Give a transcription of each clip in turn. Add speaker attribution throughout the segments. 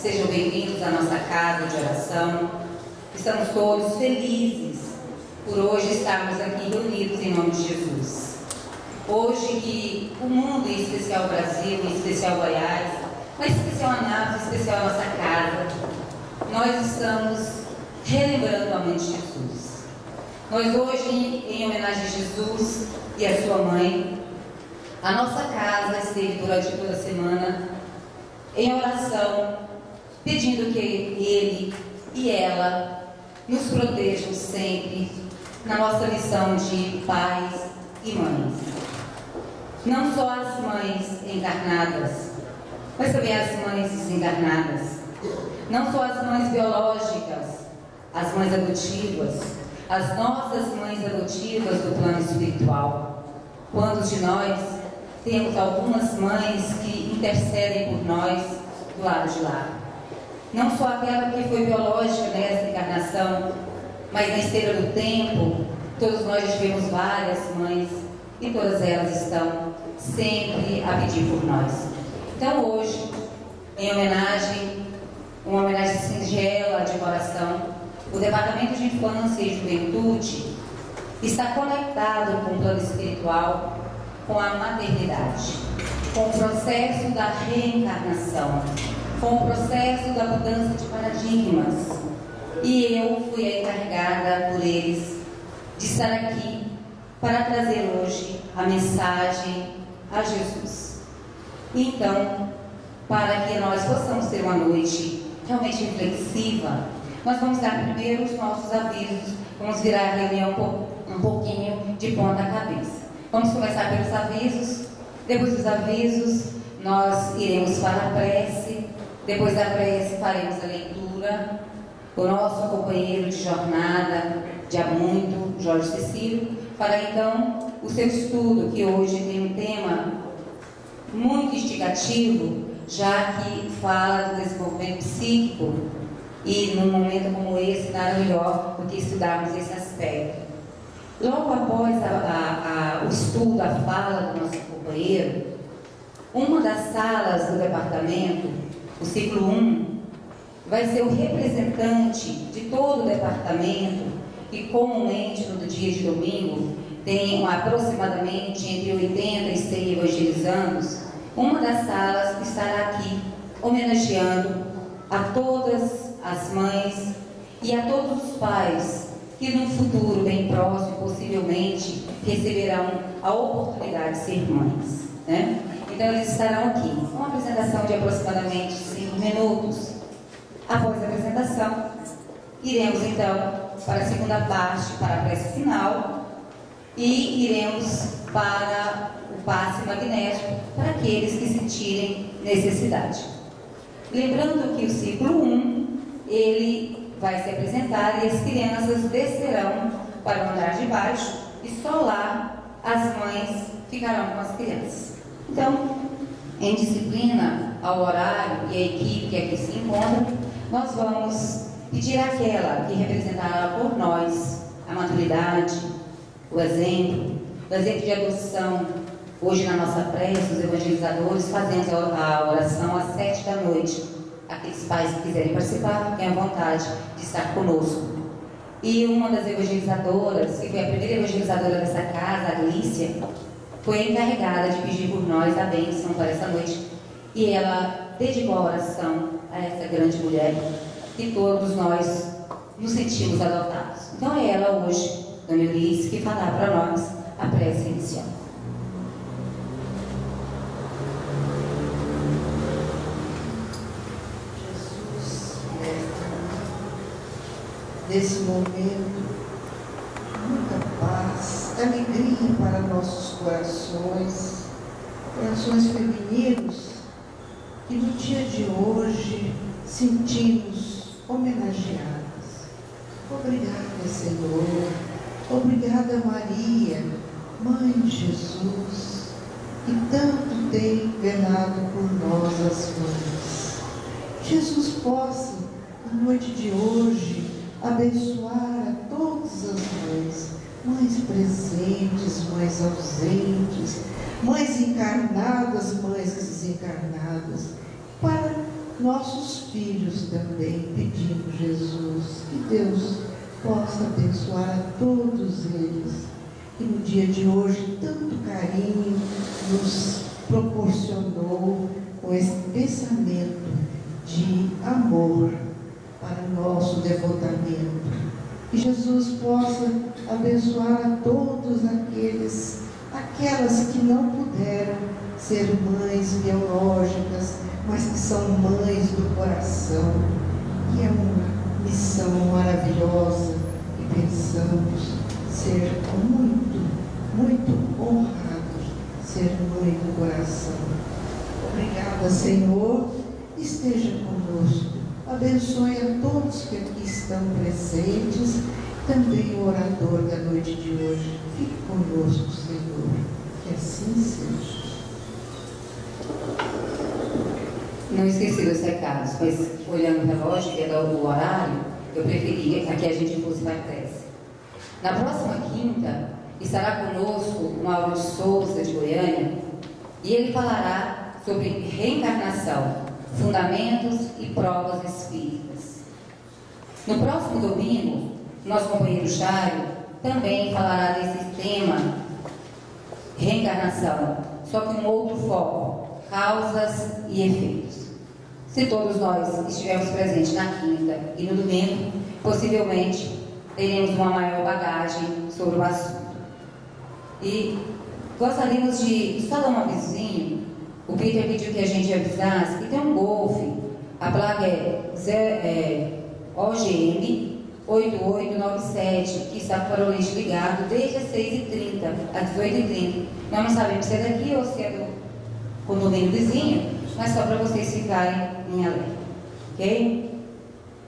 Speaker 1: Sejam bem-vindos à nossa casa de oração. Estamos todos felizes por hoje estarmos aqui reunidos em nome de Jesus. Hoje que o mundo, em especial o Brasil, em especial Goiás, mas em especial a Anápolis, em especial a nossa casa, nós estamos relembrando a mãe de Jesus. Nós hoje, em homenagem a Jesus e a sua mãe, a nossa casa esteve durante toda a semana em oração, pedindo que ele e ela nos protejam sempre na nossa missão de pais e mães. Não só as mães encarnadas, mas também as mães desencarnadas. Não só as mães biológicas, as mães adotivas, as nossas mães adotivas do plano espiritual. Quantos de nós temos algumas mães que intercedem por nós do lado de lá? Não só aquela que foi biológica nessa encarnação, mas na esteira do tempo, todos nós tivemos várias mães e todas elas estão sempre a pedir por nós. Então hoje, em homenagem, uma homenagem singela de coração, o Departamento de Infância e Juventude está conectado com o plano espiritual, com a maternidade, com o processo da reencarnação, com o processo da mudança de paradigmas. E eu fui a encarregada por eles de estar aqui para trazer hoje a mensagem a Jesus. Então, para que nós possamos ter uma noite realmente reflexiva, nós vamos dar primeiro os nossos avisos, vamos virar a reunião um pouquinho de ponta cabeça. Vamos começar pelos avisos. Depois dos avisos, nós iremos para a prece. Depois da prece, faremos a leitura. O nosso companheiro de jornada, de há muito, Jorge Cecílio, fará então o seu estudo, que hoje tem um tema muito instigativo, já que fala do desenvolvimento psíquico, e num momento como esse, nada melhor do que estudarmos esse aspecto. Logo após o estudo, a fala do nosso companheiro, uma das salas do departamento, o ciclo 1, vai ser o representante de todo o departamento, que comumente no dia de domingo tem aproximadamente entre 80 e 100 evangelizandos. Uma das salas estará aqui homenageando a todas as mães e a todos os pais que no futuro bem próximo, possivelmente, receberão a oportunidade de ser mães, né? Então eles estarão aqui, uma apresentação de aproximadamente 5 minutos. Após a apresentação, iremos então para a segunda parte, para a prece final, e iremos para o passe magnético para aqueles que sentirem necessidade. Lembrando que o ciclo 1, ele vai se apresentar e as crianças descerão para o andar de baixo e só lá as mães ficarão com as crianças. Então, em disciplina ao horário e a equipe que aqui se encontra, nós vamos pedir àquela que representará por nós a maturidade, o exemplo de adoção. Hoje na nossa prece, os evangelizadores, fazemos a oração às 7 da noite. Aqueles pais que quiserem participar, fiquem à vontade de estar conosco. E uma das evangelizadoras, que foi a primeira evangelizadora dessa casa, a Glícia, foi encarregada de pedir por nós a bênção para essa noite. E ela dedicou a oração a essa grande mulher, que todos nós nos sentimos adotados. Então é ela hoje, Dona Eunice, que falará para nós a prece inicial.
Speaker 2: Nesse momento, muita paz, alegria para nossos corações femininos, que no dia de hoje sentimos homenageadas. Obrigada, Senhor. Obrigada, Maria, Mãe de Jesus, que tanto tem velado por nós, as mães. Jesus possa, na noite de hoje, abençoar a todas as mães, mães presentes, mães ausentes, mães encarnadas, mães desencarnadas, para nossos filhos também, pedimos, Jesus, que Deus possa abençoar a todos eles, que no dia de hoje tanto carinho nos proporcionou com esse pensamento de amor para o nosso devotamento. Que Jesus possa abençoar a todos aquelas que não puderam ser mães biológicas, mas que são mães do coração, que é uma missão maravilhosa, e pensamos ser muito, muito honrados, ser mãe do coração. Obrigada, Senhor, esteja conosco, abençoe a todos que aqui estão presentes, também o orador da noite de hoje. Fique conosco, Senhor, que assim seja.
Speaker 1: Não esqueci dos recados, mas olhando o relógio, que é o horário, eu preferia que a gente fosse para a prece. Na próxima quinta, estará conosco o Mauro de Souza, de Goiânia, e ele falará sobre reencarnação, fundamentos e provas espíritas. No próximo domingo, nosso companheiro Chário também falará desse tema, reencarnação, só que um outro foco, causas e efeitos. Se todos nós estivermos presentes na quinta e no domingo, possivelmente teremos uma maior bagagem sobre o assunto. E gostaríamos de só dar um avisinho. O Peter pediu que a gente avisasse que tem um Golfe, a placa é OGM 8897, que está para o lixo ligado desde as 6h30 às 18h30. Nós não sabemos se é daqui ou se é do condomínio vizinho, mas só para vocês ficarem em alerta, ok?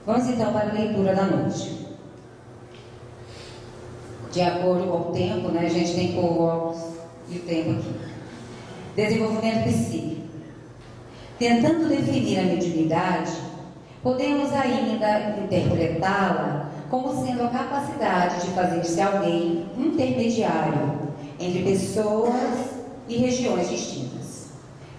Speaker 1: Vamos então para a leitura da noite. De acordo com o tempo, né, a gente tem que pôr o óculos e o tempo aqui. Desenvolvimento psíquico. Tentando definir a mediunidade, podemos ainda interpretá-la como sendo a capacidade de fazer-se alguém intermediário entre pessoas e regiões distintas.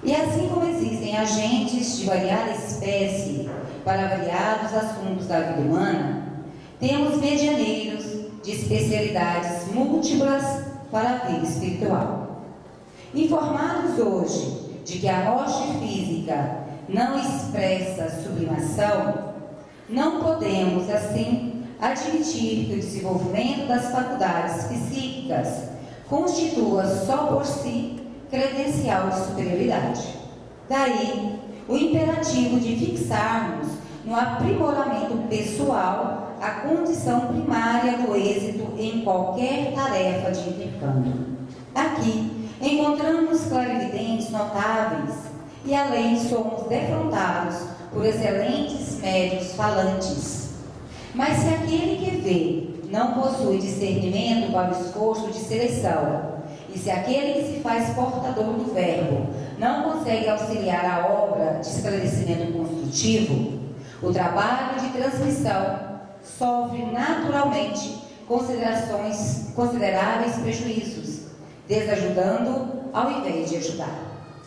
Speaker 1: E assim como existem agentes de variada espécie para variados assuntos da vida humana, temos medianeiros de especialidades múltiplas para a vida espiritual. Informados hoje de que a morte física não expressa sublimação, não podemos, assim, admitir que o desenvolvimento das faculdades psíquicas constitua só por si credencial de superioridade. Daí, o imperativo de fixarmos no aprimoramento pessoal a condição primária do êxito em qualquer tarefa de intercâmbio. Aqui, encontramos clarividentes notáveis e além somos defrontados por excelentes médiuns falantes. Mas se aquele que vê não possui discernimento para o esforço de seleção, e se aquele que se faz portador do verbo não consegue auxiliar a obra de esclarecimento construtivo, o trabalho de transmissão sofre naturalmente consideráveis prejuízos, desajudando ao invés de ajudar.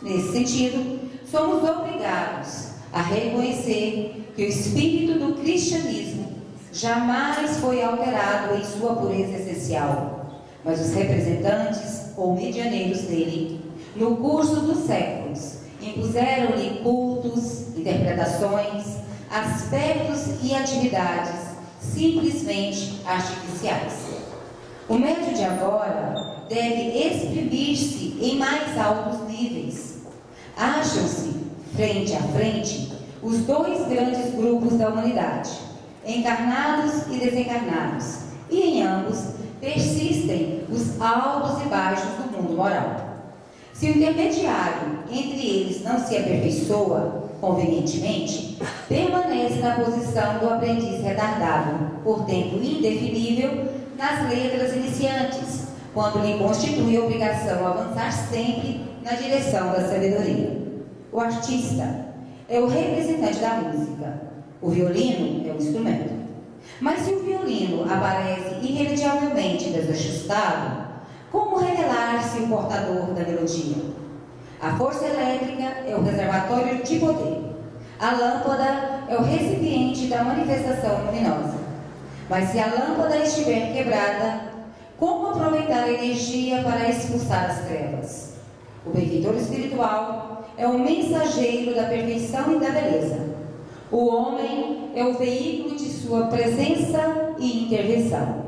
Speaker 1: Nesse sentido, somos obrigados a reconhecer que o espírito do cristianismo jamais foi alterado em sua pureza essencial, mas os representantes ou medianeiros dele, no curso dos séculos, impuseram-lhe cultos, interpretações, aspectos e atividades simplesmente artificiais. O médium de agora deve exprimir-se em mais altos níveis. Acham-se, frente a frente, os dois grandes grupos da humanidade, encarnados e desencarnados, e em ambos persistem os altos e baixos do mundo moral. Se o intermediário entre eles não se aperfeiçoa convenientemente, permanece na posição do aprendiz retardado por tempo indefinível nas letras iniciantes, quando lhe constitui obrigação avançar sempre na direção da sabedoria. O artista é o representante da música, o violino é o instrumento. Mas se o violino aparece irremediavelmente desajustado, como revelar-se o portador da melodia? A força elétrica é o reservatório de poder. A lâmpada é o recipiente da manifestação luminosa. Mas se a lâmpada estiver quebrada, como aproveitar a energia para expulsar as trevas? O benfeitor espiritual é o mensageiro da perfeição e da beleza. O homem é o veículo de sua presença e intervenção.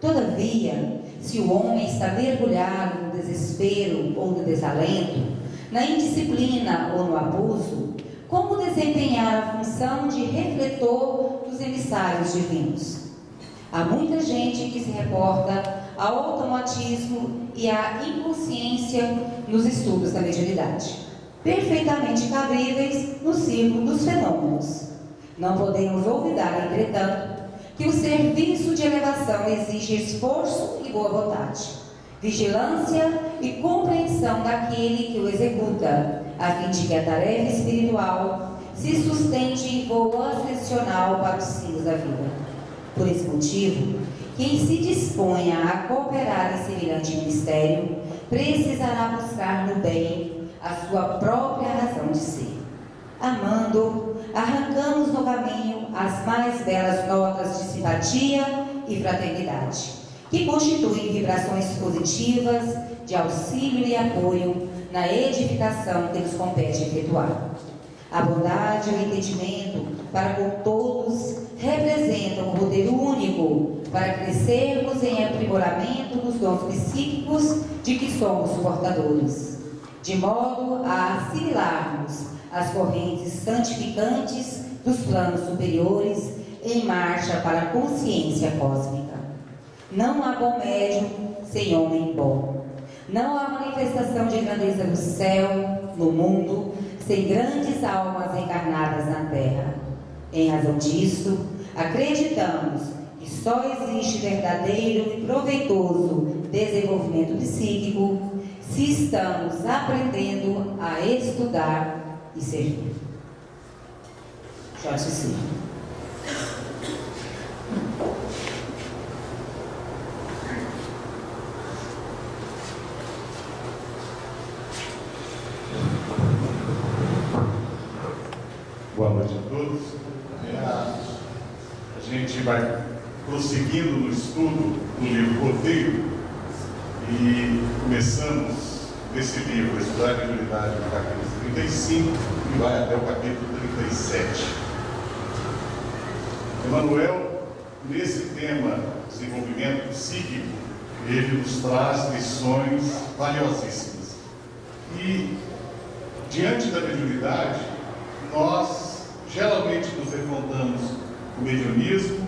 Speaker 1: Todavia, se o homem está mergulhado no desespero ou no desalento, na indisciplina ou no abuso, como desempenhar a função de refletor dos emissários divinos? Há muita gente que se reporta ao automatismo e à inconsciência nos estudos da mediunidade, perfeitamente cabíveis no círculo dos fenômenos. Não podemos olvidar, entretanto, que o serviço de elevação exige esforço e boa vontade, vigilância e compreensão daquele que o executa, a fim de que a tarefa espiritual se sustente em voo ascensional para os cimos da vida. Por esse motivo, quem se disponha a cooperar em semelhante ministério precisará buscar no bem a sua própria razão de ser. Amando, arrancamos no caminho as mais belas notas de simpatia e fraternidade, que constituem vibrações positivas de auxílio e apoio na edificação que nos compete efetuar. A bondade e o entendimento para com todos representam um roteiro único para crescermos em aprimoramento dos dons psíquicos de que somos portadores, de modo a assimilarmos as correntes santificantes dos planos superiores em marcha para a consciência cósmica. Não há bom médium sem homem bom. Não há manifestação de grandeza no céu, no mundo, sem grandes almas encarnadas na terra. Em razão disso, acreditamos que só existe verdadeiro e proveitoso desenvolvimento psíquico se estamos aprendendo a estudar e servir. Jorge Cecílio.
Speaker 3: Boa noite a todos. A gente vai prosseguindo no estudo do livro Roteiro e começamos desse livro, Estudar a Mediunidade, no capítulo 35 e vai até o capítulo 37. Emmanuel, nesse tema desenvolvimento psíquico, ele nos traz lições valiosíssimas. E, diante da mediunidade, nós geralmente nos defrontamos com o mediunismo,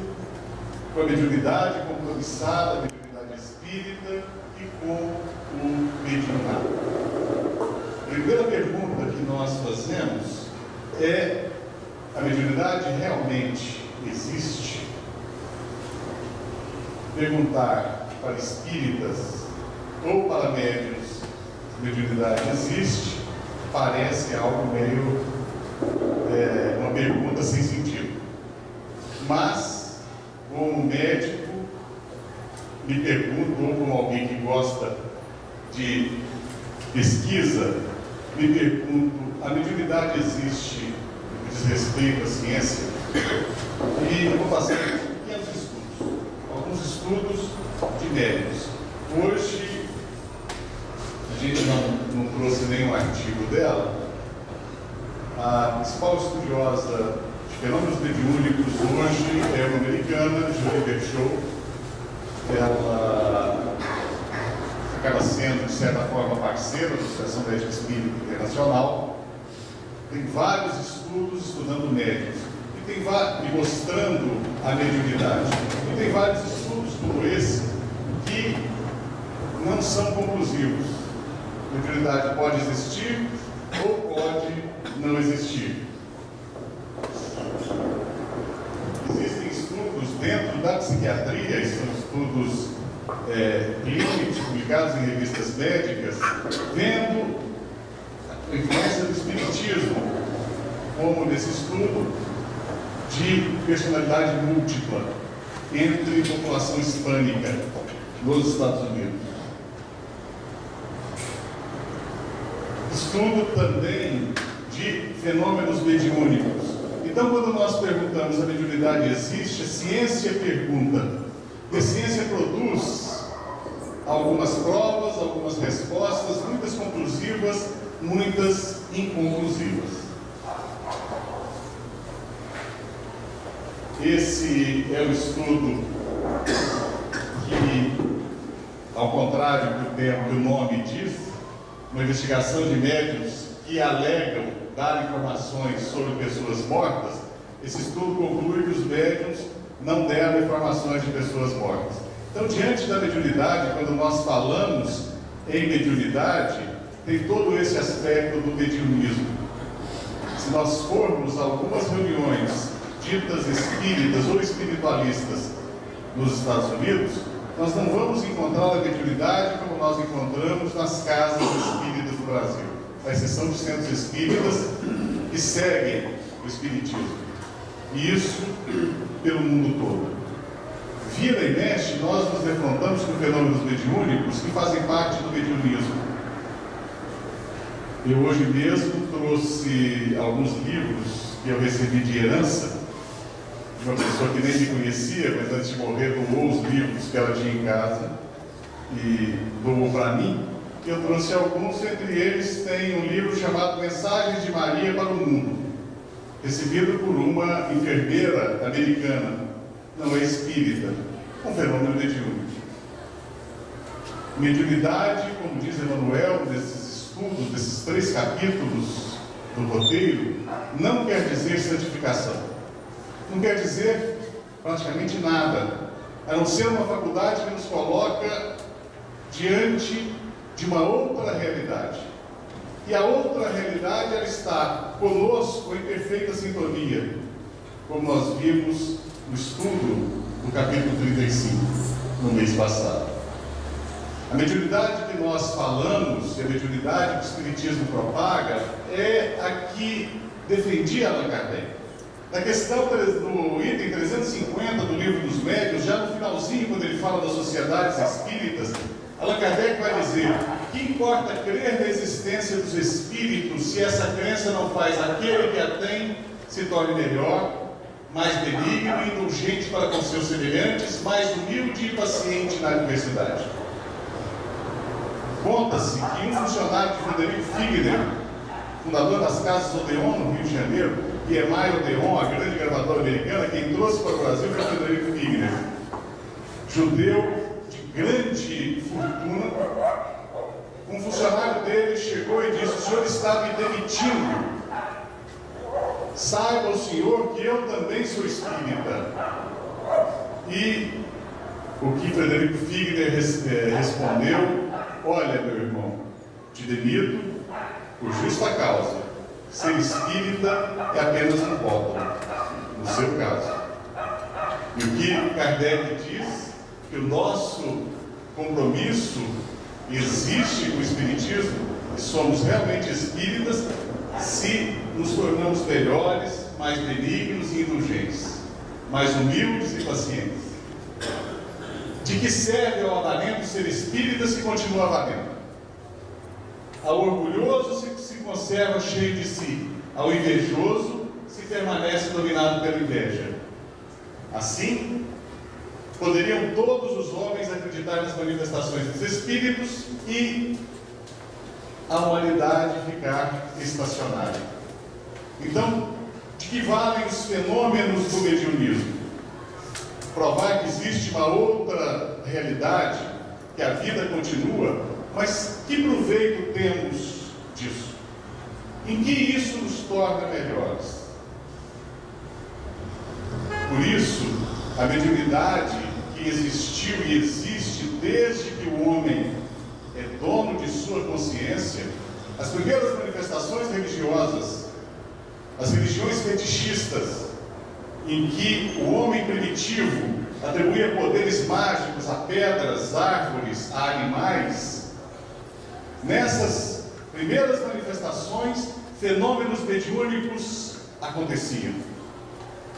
Speaker 3: com a mediunidade compromissada, a mediunidade espírita e com o mediunato. A primeira pergunta que nós fazemos é: a mediunidade realmente existe? Perguntar para espíritas ou para médiuns se a mediunidade existe parece algo meio uma pergunta sem sentido. Mas, como médico, me pergunto, ou como alguém que gosta de pesquisa, me pergunto: a mediunidade existe no que diz respeito à ciência? E eu vou fazer pequenos estudos, alguns estudos de médicos. Hoje, a gente não trouxe nenhum artigo dela. A principal estudiosa de fenômenos mediúnicos hoje é uma americana, Julie Berchow. Ela acaba sendo, de certa forma, parceira da Associação Médica Espírita Internacional. Tem vários estudos estudando médiuns e mostrando a mediunidade. E tem vários estudos como esse que não são conclusivos. A mediunidade pode existir ou pode não existir. Existem estudos dentro da psiquiatria, são estudos clínicos publicados em revistas médicas, vendo a influência do espiritismo, como nesse estudo de personalidade múltipla entre a população hispânica nos Estados Unidos. Estudo também de fenômenos mediúnicos. Então, quando nós perguntamos a mediunidade existe, a ciência pergunta. E a ciência produz algumas provas, algumas respostas, muitas conclusivas, muitas inconclusivas. Esse é o estudo que, ao contrário do que o nome diz, uma investigação de médiuns que alegam dar informações sobre pessoas mortas. Esse estudo conclui que os médiuns não deram informações de pessoas mortas. Então, diante da mediunidade, quando nós falamos em mediunidade, tem todo esse aspecto do mediunismo. Se nós formos a algumas reuniões ditas espíritas ou espiritualistas nos Estados Unidos, nós não vamos encontrar a mediunidade como nós encontramos nas casas espíritas do Brasil, à exceção de centros espíritas que seguem o espiritismo. E isso pelo mundo todo. Vira e mexe, nós nos defrontamos com fenômenos mediúnicos que fazem parte do mediunismo. Eu hoje mesmo trouxe alguns livros que eu recebi de herança de uma pessoa que nem me conhecia, mas antes de morrer doou os livros que ela tinha em casa e doou para mim. Eu trouxe alguns, entre eles tem um livro chamado Mensagens de Maria para o Mundo, recebido por uma enfermeira americana, não é espírita, um fenômeno mediúnico. Mediunidade, como diz Emmanuel, nesses estudos, desses 3 capítulos do roteiro, não quer dizer santificação. Não quer dizer praticamente nada, a não ser uma faculdade que nos coloca diante de uma outra realidade. E a outra realidade, ela está conosco em perfeita sintonia, como nós vimos no estudo do capítulo 35, no mês passado. A mediunidade que nós falamos, e a mediunidade que o Espiritismo propaga, é a que defendia Allan Kardec. Na questão do item 350 do Livro dos Médiuns, já no finalzinho, quando ele fala das sociedades espíritas, Allan Kardec vai dizer: que importa crer na existência dos espíritos se essa crença não faz aquele que a tem se torne melhor, mais benigno e indulgente para com seus semelhantes, mais humilde e paciente na adversidade. Conta-se que um funcionário de Frederico Figner, fundador das Casas Odeon no Rio de Janeiro, e EMI Odeon, a grande gravadora americana, quem trouxe para o Brasil foi Frederico Figner, judeu de grande fortuna. Um funcionário dele chegou e disse: o senhor está me demitindo. Saiba o senhor que eu também sou espírita. E o que Frederico Figner respondeu: olha, meu irmão, te demito por justa causa. Ser espírita é apenas um rótulo, no seu caso. E o que Kardec diz? Que o nosso compromisso existe com o Espiritismo, e somos realmente espíritas se nos tornamos melhores, mais benignos e indulgentes, mais humildes e pacientes. De que serve ao avarento ser espírita se continua avarento? Ao orgulhoso se conserva cheio de si, ao invejoso se permanece dominado pela inveja. Assim, poderiam todos os homens acreditar nas manifestações dos espíritos e a humanidade ficar estacionária. Então, de que valem os fenômenos do mediunismo? Provar que existe uma outra realidade, que a vida continua, mas que proveito temos disso? Em que isso nos torna melhores? Por isso, a mediunidade que existiu e existe desde que o homem é dono de sua consciência, as primeiras manifestações religiosas, as religiões fetichistas, em que o homem primitivo atribuía poderes mágicos a pedras, árvores, a animais, nessas primeiras manifestações, fenômenos mediúnicos aconteciam.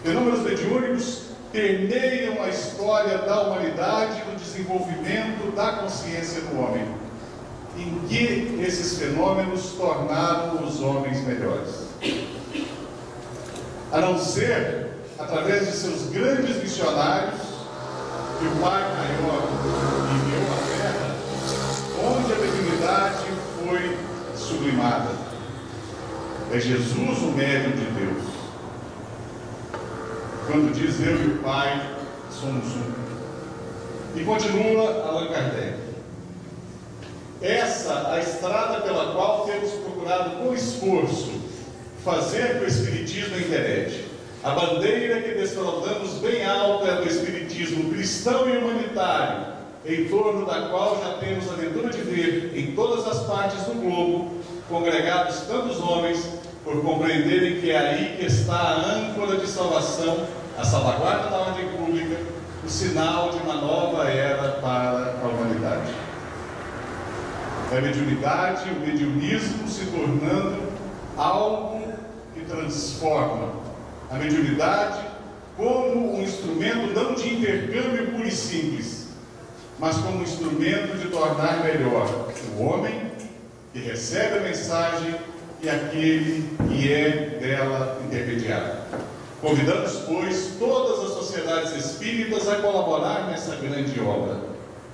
Speaker 3: Fenômenos mediúnicos permeiam a história da humanidade, do desenvolvimento da consciência do homem. Em que esses fenômenos tornaram os homens melhores? a não ser através de seus grandes missionários que o Pai maior enviou à terra, onde a mediunidade foi sublimada. É Jesus o médium de Deus. Quando diz eu e o Pai somos um. E continua Allan Kardec. Essa a estrada pela qual temos procurado com esforço fazer que o Espiritismo enverede. A bandeira que desfraldamos bem alta é do Espiritismo cristão e humanitário, em torno da qual já temos a ventura de ver em todas as partes do globo congregados tantos homens, por compreenderem que é aí que está a âncora de salvação, a salvaguarda da ordem pública, o sinal de uma nova era para a humanidade. É a mediunidade, o mediunismo se tornando algo que transforma. A mediunidade como um instrumento não de intercâmbio puro e simples, mas como um instrumento de tornar melhor o homem que recebe a mensagem e aquele que é dela intermediário. Convidamos, pois, todas as sociedades espíritas a colaborar nessa grande obra,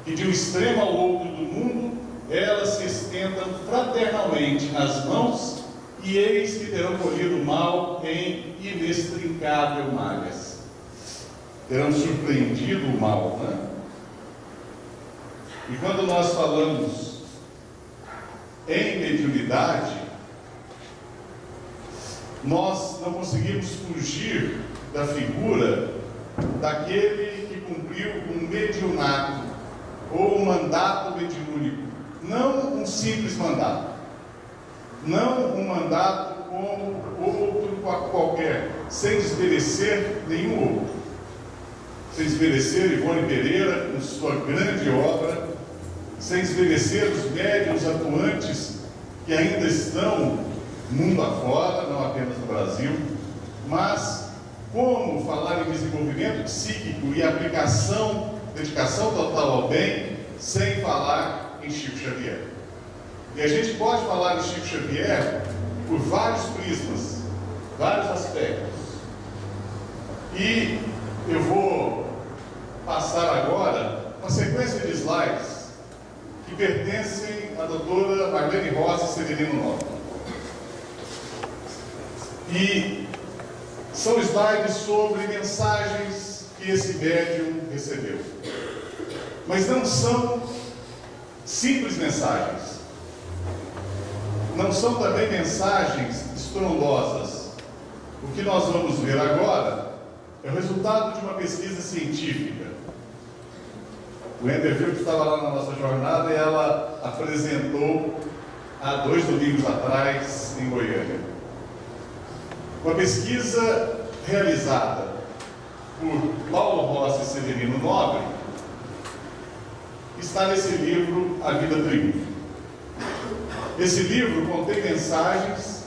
Speaker 3: que de um extremo ao outro do mundo elas se estendam fraternalmente nas mãos, e eis que terão colhido o mal em inextricável malhas. Terão surpreendido o mal, né? E quando nós falamos em mediunidade, nós não conseguimos fugir da figura daquele que cumpriu um mediunato ou um mandato mediúnico. Não um simples mandato, não um mandato como outro qualquer, sem desmerecer nenhum outro, sem desmerecer Ivone Pereira com sua grande obra, sem desmerecer os médiuns atuantes que ainda estão mundo afora, não apenas no Brasil, mas como falar em desenvolvimento psíquico e aplicação, dedicação total ao bem, sem falar em Chico Xavier. E a gente pode falar em Chico Xavier por vários prismas, vários aspectos. E eu vou passar agora uma sequência de slides que pertencem à doutora Marlene Rossi Severino Nobre. E são slides sobre mensagens que esse médium recebeu. Mas não são simples mensagens. Não são também mensagens estrondosas. O que nós vamos ver agora é o resultado de uma pesquisa científica. O Enderville, que estava lá na nossa jornada, e ela apresentou há 2 domingos atrás em Goiânia. Uma pesquisa realizada por Paulo Rossi Severino Nobre está nesse livro A Vida Triunfa. Esse livro contém mensagens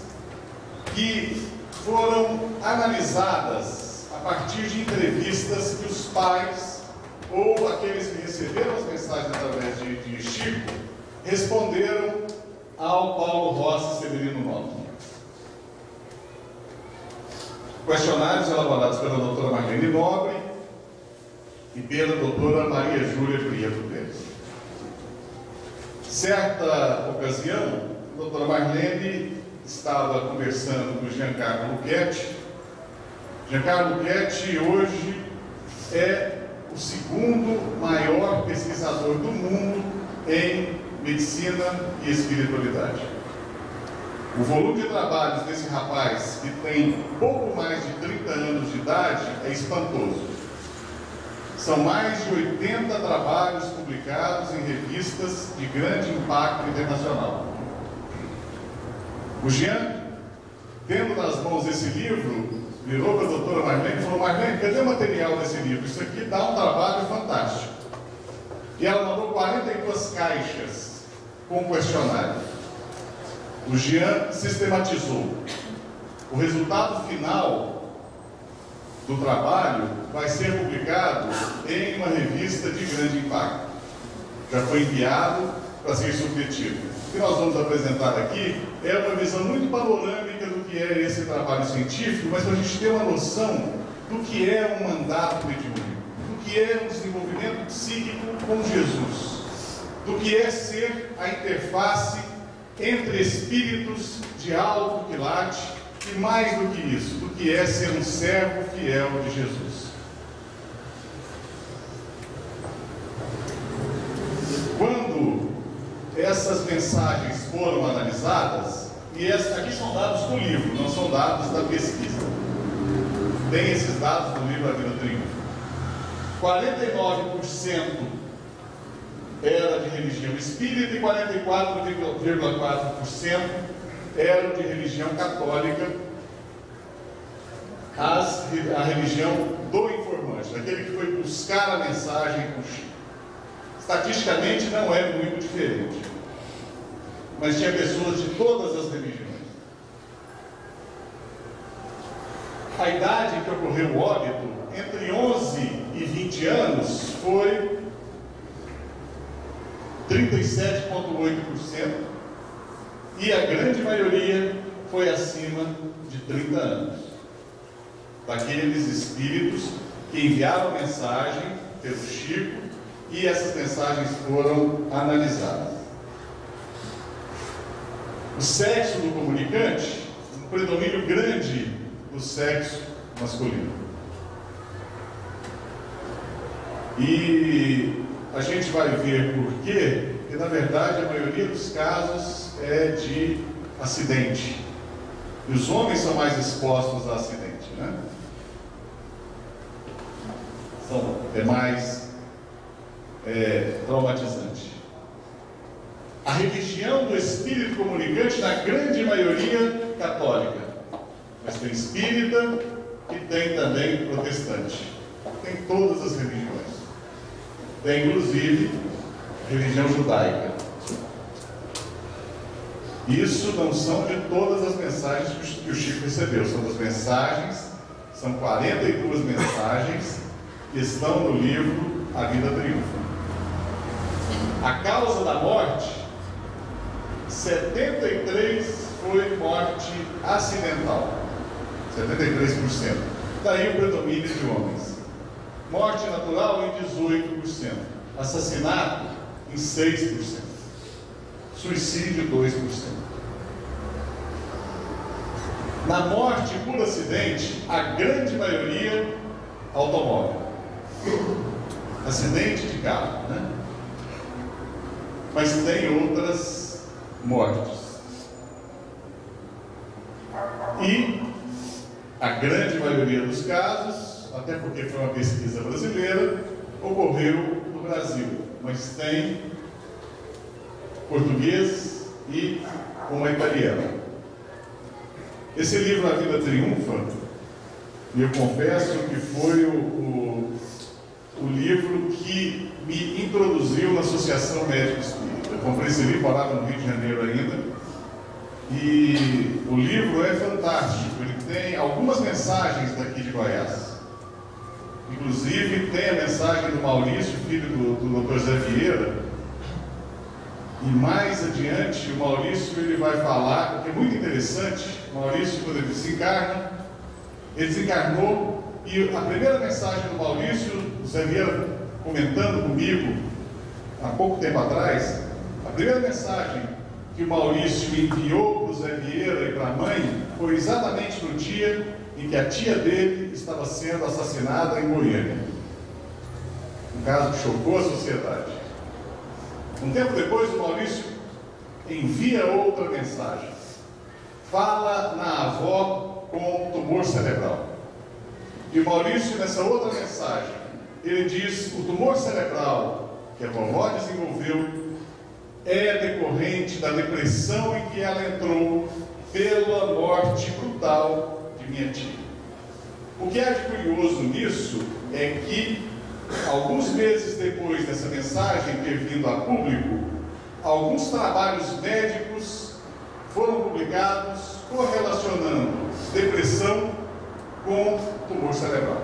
Speaker 3: que foram analisadas a partir de entrevistas que os pais ou aqueles que receberam as mensagens através de Chico responderam ao Paulo Rossi Severino Nobre. Questionários elaborados pela doutora Marlene Nobre e pela doutora Maria Júlia Prieto Pérez. Certa ocasião, a doutora Marlene estava conversando com o Giancarlo Lucchetti. Giancarlo Lucchetti hoje é o 2º maior pesquisador do mundo em medicina e espiritualidade. O volume de trabalhos desse rapaz, que tem pouco mais de 30 anos de idade, é espantoso. São mais de 80 trabalhos publicados em revistas de grande impacto internacional. O Jean, tendo nas mãos esse livro, virou para a doutora Marlene e falou: Marlene, cadê o material desse livro? Isso aqui dá um trabalho fantástico. E ela mandou 42 caixas com questionário. O Jean sistematizou. O resultado final do trabalho vai ser publicado em uma revista de grande impacto. Já foi enviado para ser submetido. O que nós vamos apresentar aqui é uma visão muito panorâmica do que é esse trabalho científico, mas para a gente ter uma noção do que é um mandato mediúnico, do que é um desenvolvimento psíquico com Jesus, do que é ser a interface entre espíritos de alto quilate e, mais do que isso, do que é ser um servo fiel de Jesus. Quando essas mensagens foram analisadas, e aqui são dados do livro, não são dados da pesquisa, tem esses dados do livro A Vida Triunfa. 49% era de religião espírita e 44,4% era de religião católica, a religião do informante, daquele que foi buscar a mensagem com Chico. Estatisticamente não é muito diferente, mas tinha pessoas de todas as religiões. A idade em que ocorreu o óbito, entre 11 e 20 anos, foi 37,8%, e a grande maioria foi acima de 30 anos. Daqueles espíritos que enviaram mensagem pelo Chico, e essas mensagens foram analisadas. O sexo do comunicante, um predomínio grande do sexo masculino. E a gente vai ver por quê, porque na verdade a maioria dos casos é de acidente. E os homens são mais expostos a acidente, né? É mais traumatizante. A religião do espírito comunicante, na grande maioria, católica. Mas tem espírita e tem também protestante. Tem todas as religiões. Tem inclusive a religião judaica. Isso não são de todas as mensagens que o Chico recebeu. São das mensagens, são 42 mensagens que estão no livro A Vida Triunfa. A causa da morte, 73 foi morte acidental, 73%. Daí o predomínio de homens. Morte natural em 18%, assassinato em 6%, suicídio 2%. Na morte por acidente, a grande maioria automóvel, acidente de carro, né? Mas tem outras mortes. E a grande maioria dos casos, até porque foi uma pesquisa brasileira, ocorreu no Brasil, mas tem português e uma italiana. Esse livro A Vida Triunfa, e eu confesso que foi o livro que me introduziu na Associação Médico Espírita. Eu comprei esse livro, morava no Rio de Janeiro ainda, e o livro é fantástico. Ele tem algumas mensagens daqui de Goiás. Inclusive tem a mensagem do Maurício, filho do Dr. Zé Vieira, e mais adiante o Maurício ele vai falar, porque é muito interessante. O Maurício, quando ele desencarnou, e a primeira mensagem do Maurício, o Zé Vieira comentando comigo há pouco tempo atrás, a primeira mensagem que o Maurício enviou para o Zé Vieira e para a mãe foi exatamente no dia em que a tia dele estava sendo assassinada em Goiânia. Um caso que chocou a sociedade. Um tempo depois, o Maurício envia outra mensagem. Fala na avó com tumor cerebral. E o Maurício, nessa outra mensagem, ele diz: o tumor cerebral que a vovó desenvolveu é decorrente da depressão em que ela entrou pela morte brutal de minha tia. O que há de curioso nisso é que, alguns meses depois dessa mensagem ter vindo a público, alguns trabalhos médicos foram publicados correlacionando depressão com tumor cerebral.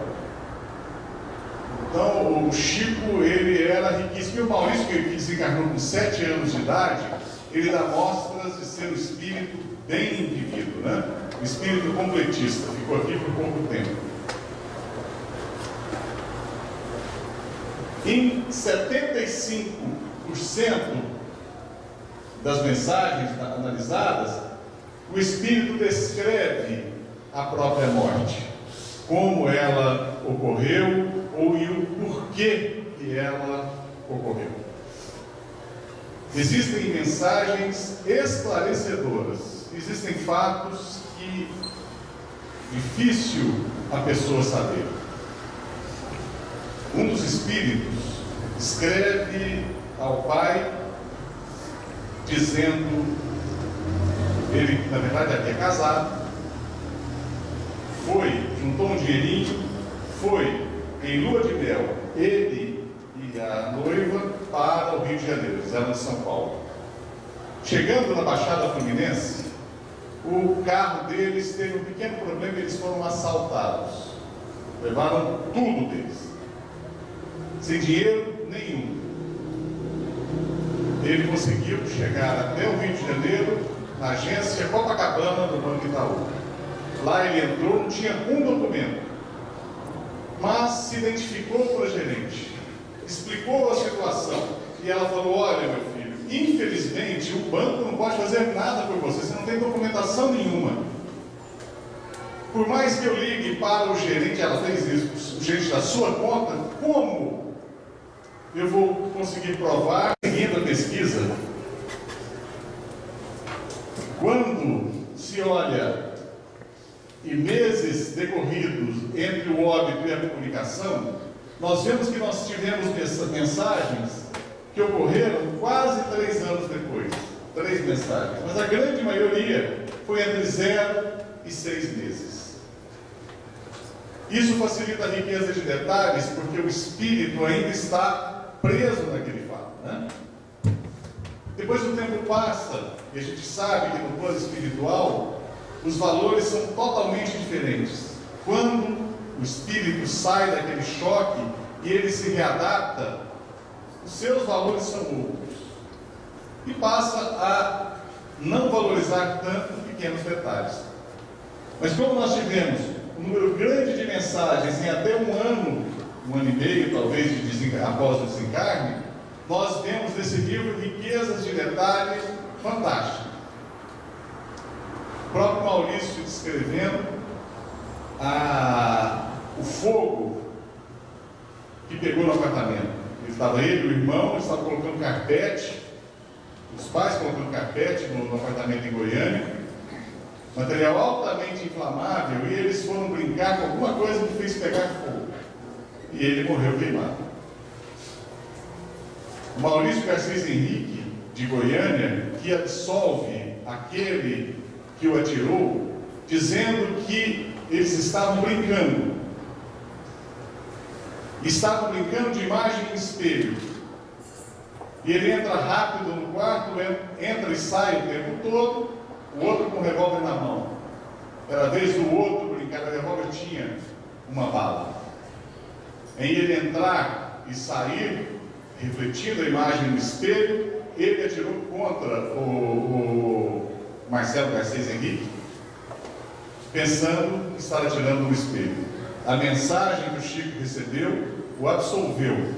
Speaker 3: Então, o Chico, ele era riquíssimo. E o Maurício, que desencarnou com 7 anos de idade, ele dá mostras de ser um espírito bem vivido, né? Um espírito completista. Ficou aqui por pouco tempo. Em 75% das mensagens analisadas, o espírito descreve a própria morte, como ela ocorreu ou e o porquê que ela ocorreu. Existem mensagens esclarecedoras, existem fatos que é difícil a pessoa saber. Um dos espíritos escreve ao pai dizendo, ele na verdade havia casado, juntou um dinheirinho, foi em lua de mel, ele e a noiva para o Rio de Janeiro, eles eram de São Paulo. Chegando na Baixada Fluminense, o carro deles teve um pequeno problema, eles foram assaltados, levaram tudo deles, sem dinheiro nenhum. Ele conseguiu chegar até o Rio de Janeiro, na agência Copacabana do Banco Itaú. Lá ele entrou, não tinha um documento, mas se identificou para a gerente, explicou a situação, e ela falou: olha, meu filho, infelizmente o banco não pode fazer nada por você, você não tem documentação nenhuma. Por mais que eu ligue para o gerente, ela fez isso, o gerente da sua conta, como eu vou conseguir provar? Seguindo a pesquisa, quando se olha em meses decorridos entre o óbito e a comunicação, nós vemos que nós tivemos mensagens que ocorreram quase 3 anos depois. 3 mensagens, mas a grande maioria foi entre 0 e 6 meses. Isso facilita a riqueza de detalhes, porque o espírito ainda está preso naquele fato, né? Depois o tempo passa e a gente sabe que no plano espiritual os valores são totalmente diferentes. Quando o espírito sai daquele choque e ele se readapta, os seus valores são outros e passa a não valorizar tanto pequenos detalhes. Mas como nós tivemos um número grande de mensagens em até 1 ano, 1 ano e meio talvez após o desencarne, nós vemos nesse livro riquezas de detalhes fantásticos. O próprio Maurício descrevendo o fogo que pegou no apartamento. Ele e o irmão, eles estavam colocando carpete, os pais colocando carpete no apartamento em Goiânia, material altamente inflamável, e eles foram brincar com alguma coisa que fez pegar fogo. E ele morreu queimado. O Maurício Garcês Henrique, de Goiânia, que absolve aquele que o atirou, dizendo que eles estavam brincando. Estavam brincando de imagem em espelho. E ele entra rápido no quarto, entra e sai o tempo todo, o outro com o revólver na mão. Era a vez do outro brincar, o revólver tinha uma bala. Em ele entrar e sair, refletindo a imagem no espelho, ele atirou contra o Marcelo Garcês Henrique, pensando estar atirando no espelho. A mensagem que o Chico recebeu o absolveu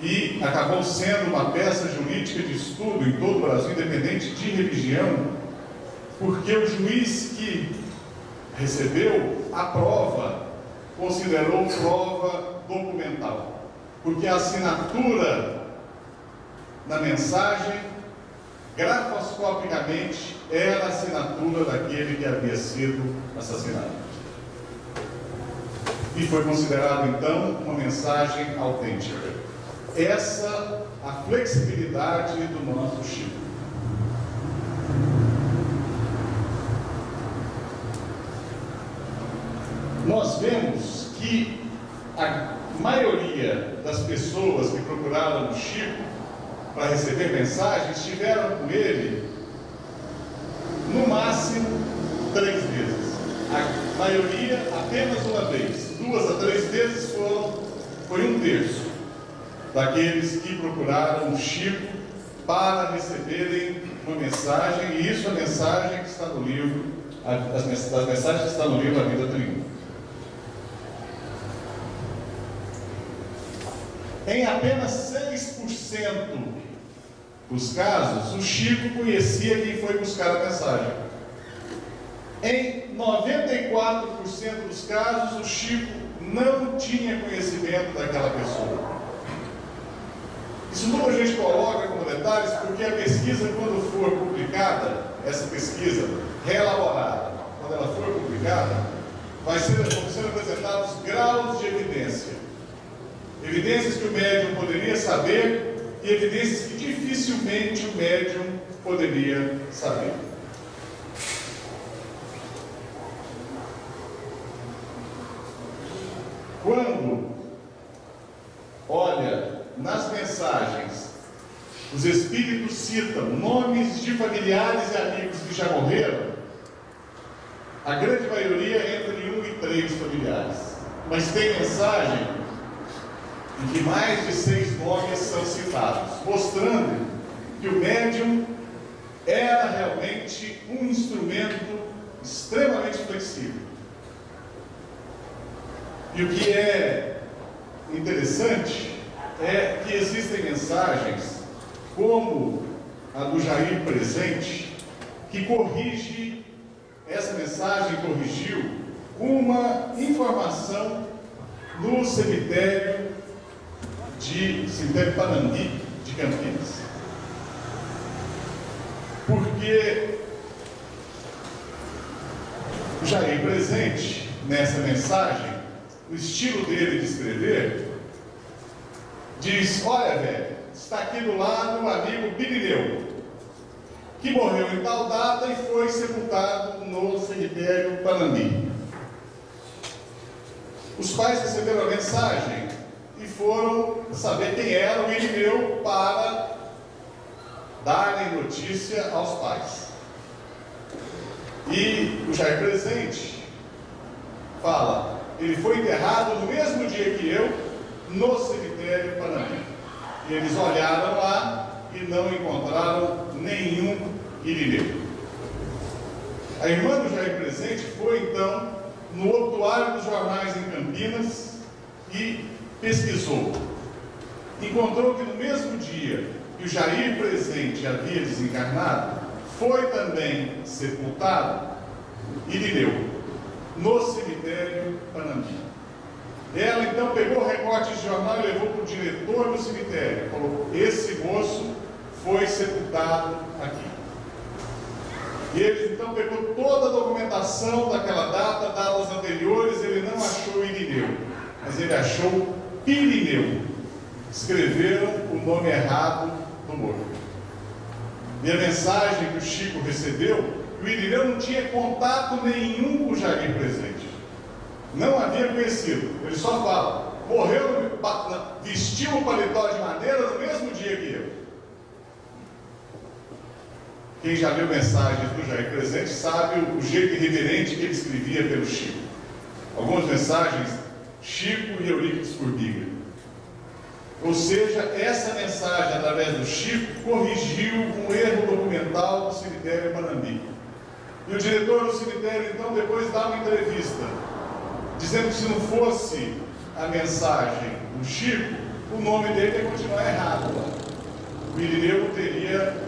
Speaker 3: e acabou sendo uma peça jurídica de estudo em todo o Brasil, independente de religião, porque o juiz que recebeu a prova considerou prova documental, porque a assinatura na mensagem grafoscopicamente era a assinatura daquele que havia sido assassinado. E foi considerado então uma mensagem autêntica. Essa a flexibilidade do nosso Chico. Nós vemos que a maioria das pessoas que procuraram o Chico para receber mensagens tiveram com ele no máximo 3 vezes. A maioria apenas uma vez. 2 a 3 vezes foi foi 1/3 daqueles que procuraram o Chico para receberem uma mensagem, e isso é a mensagem que está no livro, as mensagens que estão no livro A Vida Triunfa. Em apenas 6% dos casos, o Chico conhecia quem foi buscar a mensagem. Em 94% dos casos, o Chico não tinha conhecimento daquela pessoa. Isso tudo a gente coloca como detalhes, porque a pesquisa, quando for publicada, essa pesquisa reelaborada, quando ela for publicada, vão ser apresentados graus de evidência. Evidências que o médium poderia saber e evidências que dificilmente o médium poderia saber. Quando olha nas mensagens, os espíritos citam nomes de familiares e amigos que já morreram, a grande maioria entre 1 e 3 familiares. Mas tem mensagem em que mais de 6 nomes são citados, mostrando que o médium era realmente um instrumento extremamente flexível. E o que é interessante é que existem mensagens, como a do Jair Presente, que corrige, essa mensagem corrigiu uma informação no cemitério Panambi de Campinas. Porque o Jair Presente, nessa mensagem, o estilo dele de escrever, diz: olha, velho, está aqui do lado o amigo Birineu, que morreu em tal data e foi sepultado no cemitério Panambi. Os pais receberam a mensagem e foram saber quem era o Irineu para darem notícia aos pais. E o Jair Presente fala: ele foi enterrado no mesmo dia que eu, no cemitério Panambi. E eles olharam lá e não encontraram nenhum Irineu. A irmã do Jair Presente foi então no obituário dos jornais em Campinas e pesquisou. Encontrou que no mesmo dia que o Jair Presente havia desencarnado, foi também sepultado Irineu, no cemitério Panambi. Ela então pegou o recorte de jornal e levou para o diretor do cemitério. Falou: esse moço foi sepultado aqui. E ele então pegou toda a documentação daquela data, datas anteriores, ele não achou Irineu, mas ele achou Pirineu. Escreveram o nome errado do morto. E a mensagem que o Chico recebeu, o Irineu não tinha contato nenhum com o Jair Presente. Não havia conhecido. Ele só fala: morreu, vestiu o paletó de madeira no mesmo dia que eu. Quem já leu mensagens do Jair Presente sabe o jeito irreverente que ele escrevia pelo Chico. Algumas mensagens, Chico e Eurípides Formiga. Ou seja, essa mensagem, através do Chico, corrigiu um erro documental do cemitério Panambi. E o diretor do cemitério, então, depois dá uma entrevista, dizendo que se não fosse a mensagem do Chico, o nome dele ia continuar errado lá. O Irineu teria